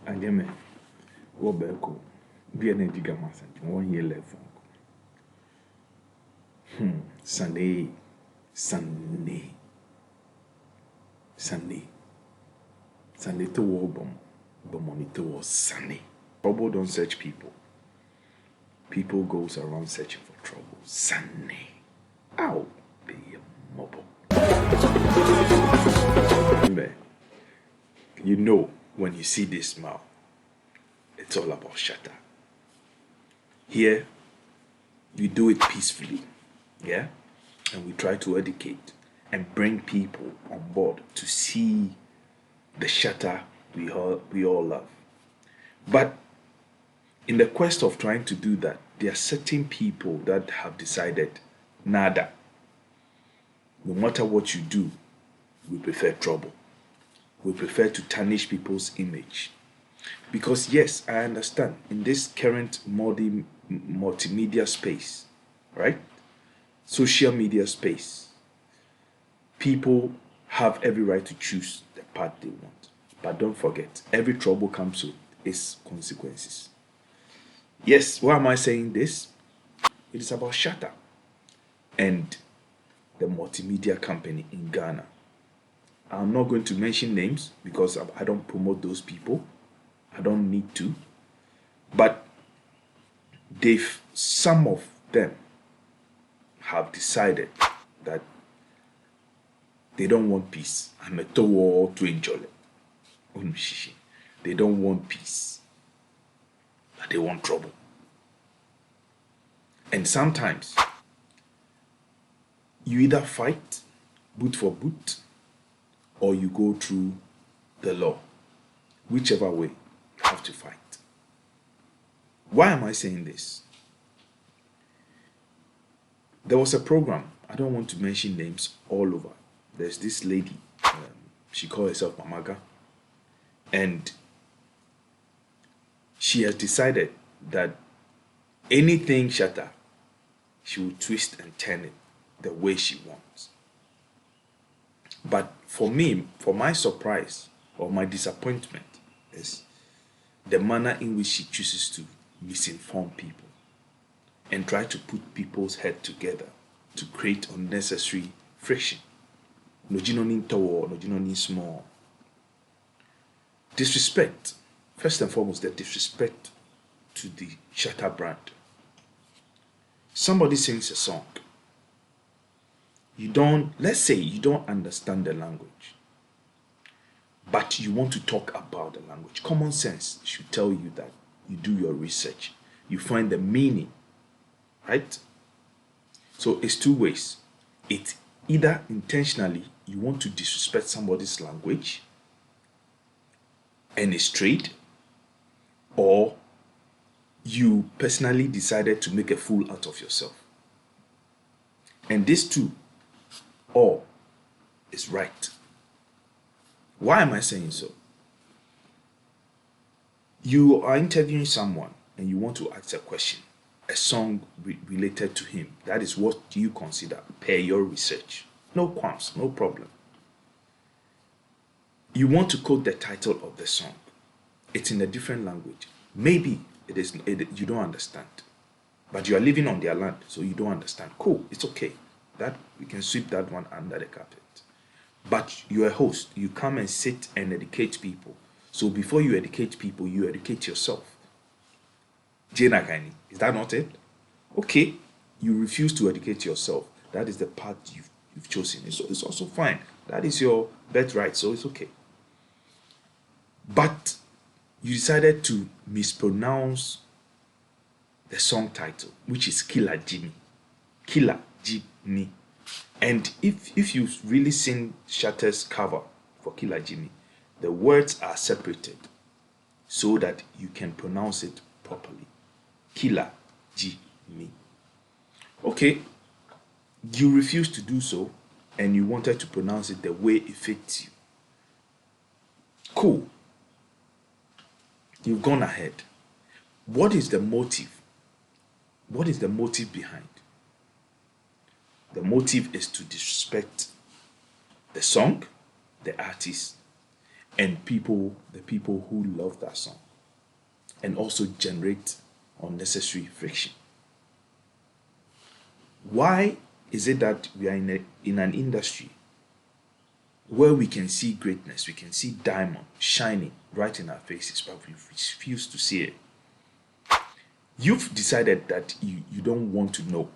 Anyeme, wo beko, be an ediga master, 1 year left. Sunday. Sunday to war bomb, but money towards Sunday. Trouble don't search people. People goes around searching for trouble. Sunday. Ow, be a mobile. You know when you see this smile, it's all about SHATTA. Here, we do it peacefully, yeah? And we try to educate and bring people on board to see the SHATTA we all love. But in the quest of trying to do that, there are certain people that have decided, nada. No matter what you do, we prefer trouble. We prefer to tarnish people's image. Because yes, I understand, in this current multimedia space, right? Social media space, people have every right to choose the path they want. But don't forget, every trouble comes with its consequences. Yes, why am I saying this? It is about SHATTA and the multimedia company in Ghana. I'm not going to mention names because I don't promote those people. I don't need to. But some of them have decided that they don't want peace. I'm a tower to enjoy it. They don't want peace, but they want trouble. And sometimes you either fight boot for boot or you go through the law. Whichever way, you have to fight. Why am I saying this? There was a program, I don't want to mention names, all over. There's this lady, she calls herself Mamaga, and she has decided that anything SHATTA, she will twist and turn it the way she wants. But for me, for my surprise or my disappointment is the manner in which she chooses to misinform people and try to put people's head together to create unnecessary friction. No jinonin tower, no jinonin small. Disrespect. First and foremost, the disrespect to the SHATTA brand. Somebody sings a song. Let's say you don't understand the language, but you want to talk about the language. Common sense should tell you that you do your research. You find the meaning, right? So it's two ways. It's either intentionally you want to disrespect somebody's language and it's trade, or you personally decided to make a fool out of yourself. And this too, all is right. Why am I saying so? You are interviewing someone and you want to ask a question, a song related to him. That is what you consider per your research. No qualms, no problem. You want to quote the title of the song. It's in a different language. Maybe you don't understand, but you are living on their land, so you don't understand. Cool, it's okay. That we can sweep that one under the carpet. But you're a host. You come and sit and educate people. So before you educate people, you educate yourself. Jenagani, is that not it? Okay, you refuse to educate yourself. That is the path you've chosen. It's also fine. That is your birthright, so it's okay. But you decided to mispronounce the song title, which is Killer Jimmy. Killer Jimmy. And if you really seen SHATTA's cover for Killer Jimmy, the words are separated so that you can pronounce it properly. Killer Jimmy. Okay, you refused to do so and you wanted to pronounce it the way it fits you. Cool. You've gone ahead. What is the motive? What is the motive behind? The motive is to disrespect the song, the artist, and the people who love that song, and also generate unnecessary friction. Why is it that we are in an industry where we can see greatness, we can see diamond shining right in our faces, but we refuse to see it? You've decided that you don't want to know.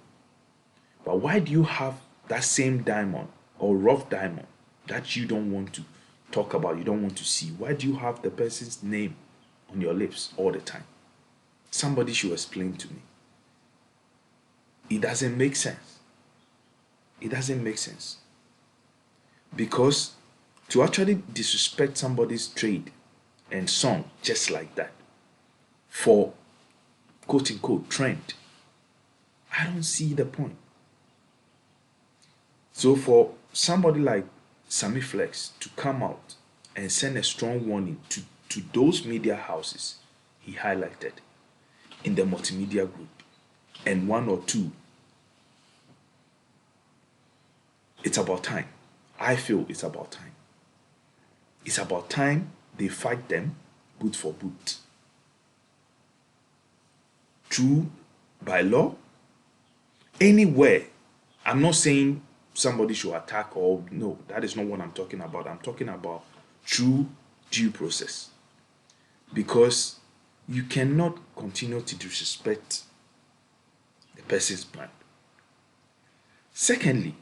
But why do you have that same diamond or rough diamond that you don't want to talk about, you don't want to see? Why do you have the person's name on your lips all the time? Somebody should explain to me. It doesn't make sense. It doesn't make sense. Because to actually disrespect somebody's trade and song just like that for quote unquote trend, I don't see the point. So for somebody like Sammy Flex to come out and send a strong warning to those media houses he highlighted in the multimedia group and one or two, it's about time. I feel it's about time. It's about time they fight them boot for boot. True, by law, anywhere. I'm not saying somebody should attack or no, that is not what I'm talking about. I'm talking about true due process. Because you cannot continue to disrespect the person's brand. Secondly,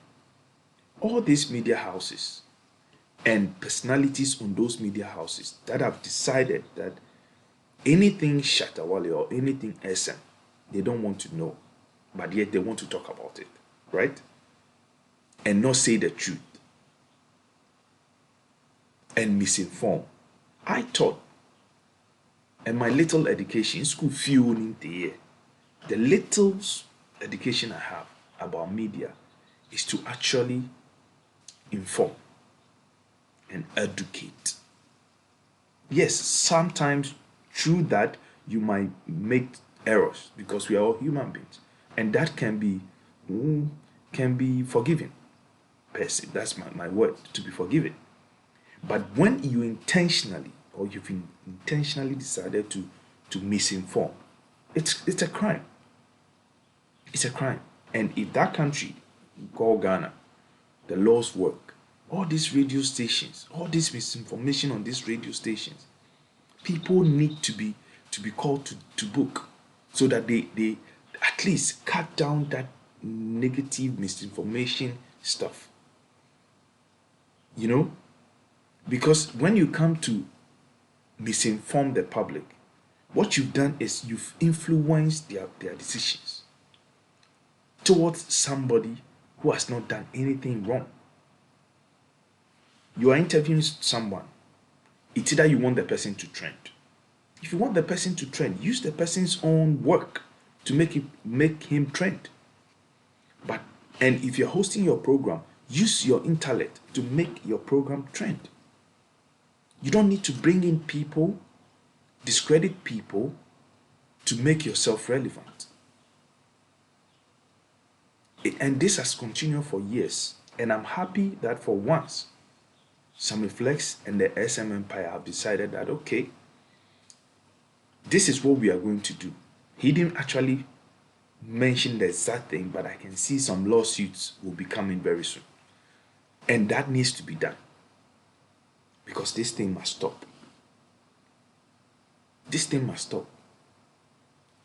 all these media houses and personalities on those media houses that have decided that anything Shatta Wale or anything SM, they don't want to know, but yet they want to talk about it, right? And not say the truth and misinform. I thought, and my little education, school fueling the little education I have about media is to actually inform and educate. Yes, sometimes through that you might make errors because we are all human beings, and that can be forgiven. That's my word, to be forgiven. But when you intentionally or you've intentionally decided to misinform, it's a crime. It's a crime. And if that country called Ghana, the laws work, all these radio stations, all this misinformation on these radio stations, people need to be called to book so that they at least cut down that negative misinformation stuff. You know? Because when you come to misinform the public, what you've done is you've influenced their decisions towards somebody who has not done anything wrong. You are interviewing someone. It's either you want the person to trend. If you want the person to trend, use the person's own work to make him trend. And if you're hosting your program, use your intellect to make your program trend. You don't need to bring in people, discredit people to make yourself relevant. And this has continued for years. And I'm happy that for once, Sammy Flex and the SM Empire have decided that, okay, this is what we are going to do. He didn't actually mention the exact thing, but I can see some lawsuits will be coming very soon. And that needs to be done. Because this thing must stop. This thing must stop.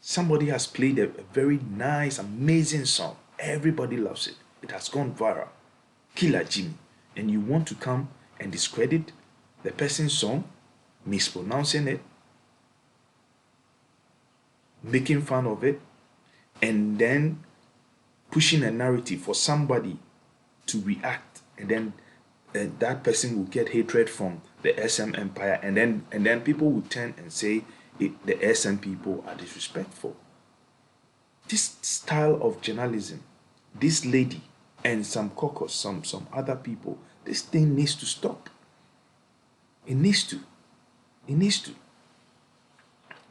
Somebody has played a very nice, amazing song. Everybody loves it. It has gone viral. Killer Jimmy. And you want to come and discredit the person's song, mispronouncing it, making fun of it, and then pushing a narrative for somebody to react, and then that person will get hatred from the SM Empire, and then people will turn and say the SM people are disrespectful. This style of journalism, this lady and some caucus, some other people, this thing needs to stop. It needs to.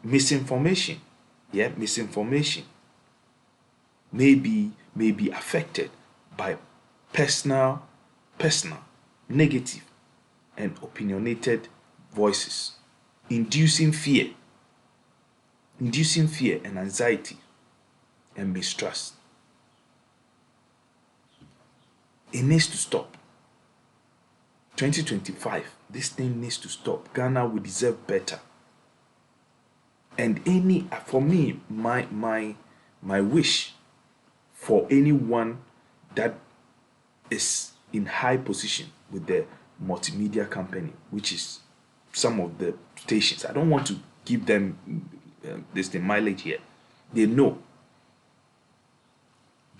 Misinformation, misinformation may be affected by personal negative and opinionated voices, inducing fear and anxiety and mistrust. It needs to stop. 2025, this thing needs to stop. Ghana, we deserve better. And for me, my wish for anyone that is in high position with the multimedia company, which is some of the stations, I don't want to give them the mileage here. They know.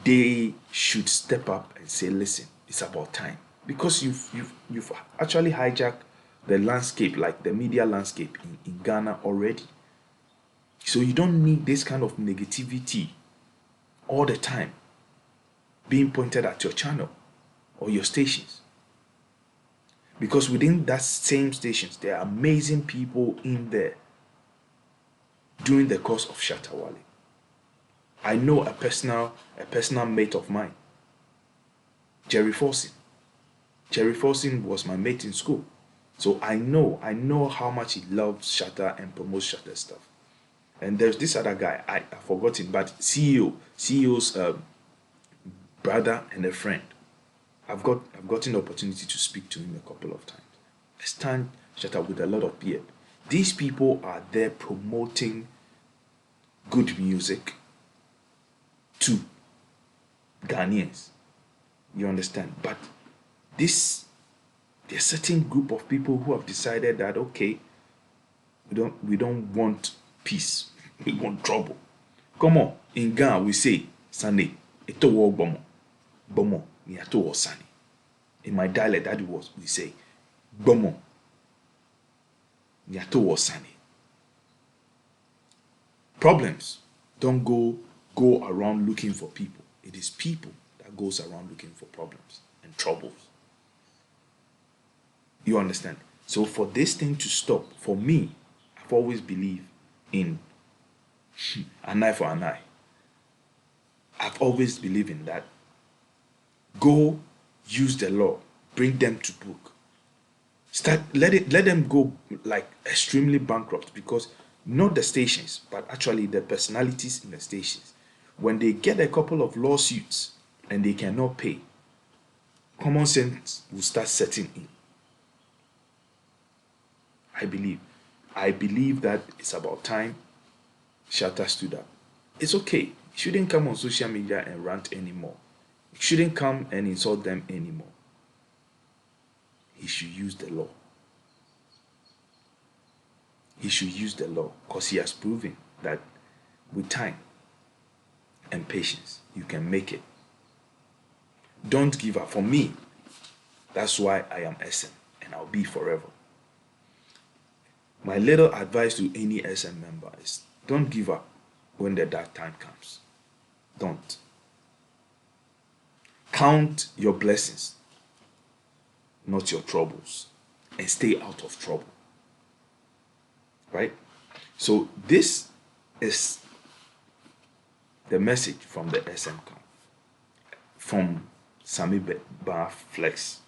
They should step up and say, listen, it's about time. Because you've actually hijacked the landscape, like the media landscape in Ghana already. So you don't need this kind of negativity all the time being pointed at your channel or your stations. Because within that same stations, there are amazing people in there doing the cause of Shatta Wale. I know a personal mate of mine, Jerry Forson. Jerry Forson was my mate in school. So I know how much he loves Shatta and promotes Shatta stuff. And there's this other guy, I've forgotten, but CEO's brother and a friend. I've gotten the opportunity to speak to him a couple of times. I stand Shatta with a lot of beer. These people are there promoting good music to Ghanaians. You understand? But there's a certain group of people who have decided that, okay, we don't want peace, we want trouble. Come on, in Ghana we say Sunday, eto wo bomo, bomo ni ato wo Sunday. In my dialect, that was we say bomo ni ato wo Sunday. Problems don't go around looking for people. It is people that goes around looking for problems and troubles. You understand? So for this thing to stop, for me, I've always believed in an eye for an eye. I've always believed in that. Go use the law, bring them to book. Let them go like extremely bankrupt, because not the stations, but actually the personalities in the stations. When they get a couple of lawsuits and they cannot pay, common sense will start setting in. I believe that it's about time Shatta stood up. It's okay. He shouldn't come on social media and rant anymore. He shouldn't come and insult them anymore. He should use the law. He should use the law, because he has proven that with time and patience, you can make it. Don't give up. For me, that's why I am SM, and I'll be forever. My little advice to any SM member is, don't give up when the dark time comes. Don't. Count your blessings, not your troubles, and stay out of trouble. Right? So this is the message from the SM camp, from Sammy Bar Flex,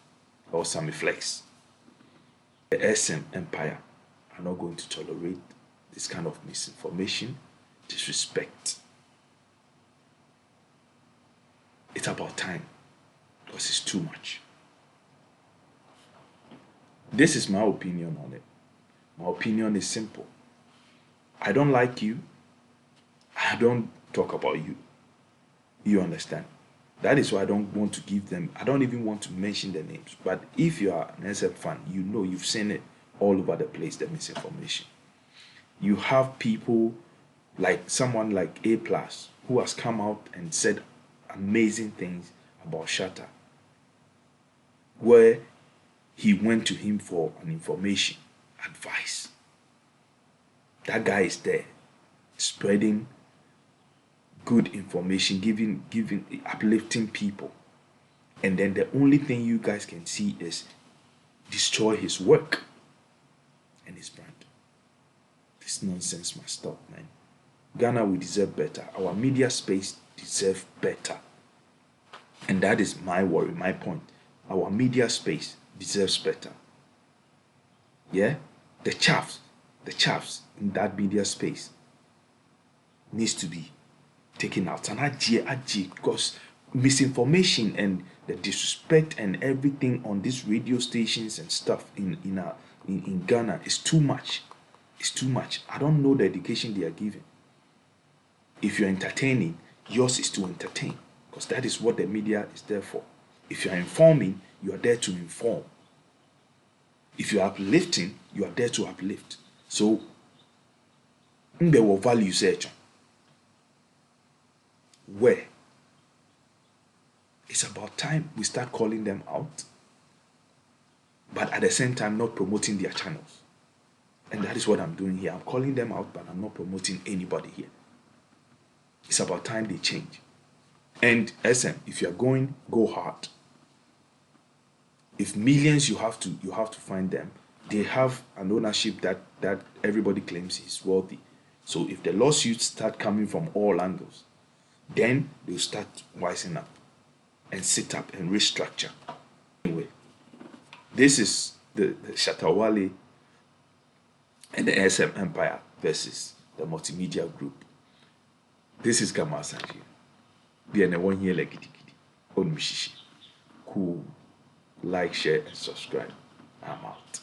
or Sammy Flex. The SM Empire are not going to tolerate this kind of misinformation, disrespect. It's about time, because it's too much. This is my opinion on it. My opinion is simple. I don't like you. I don't talk about you. You understand? That is why I don't want to give them, I don't even want to mention their names. But if you are an SF fan, you know, you've seen it all over the place, the misinformation. You have people like someone like A+, who has come out and said amazing things about Shatta, where he went to him for an information, advice. That guy is there, spreading good information, giving uplifting people. And then the only thing you guys can see is destroy his work and his brand. This nonsense must stop, man. Ghana, we deserve better. Our media space deserves better. And that is my worry, my point. Our media space deserves better. Yeah? The chaffs in that media space needs to be taken out. And because misinformation and the disrespect and everything on these radio stations and stuff in Ghana is too much. It's too much. I don't know the education they are giving. If you're entertaining, yours is to entertain, because that is what the media is there for. If you're informing, you are there to inform. If you're uplifting, you are there to uplift. So, there were value search where it's about time we start calling them out, but at the same time not promoting their channels. And that is what I'm doing here. I'm calling them out, but I'm not promoting anybody here. It's about time they change. And SM, if you're going, go hard. If millions you have to find them. They have an ownership that everybody claims is wealthy. So if the lawsuits start coming from all angles, then they'll start wising up and sit up and restructure. Anyway, this is the Shatta Wale and the SM Empire versus the Multimedia Group. This is Gama Sanji. Be an one here like giddy. On Mishishi. Cool. Like, share, and subscribe. I'm out.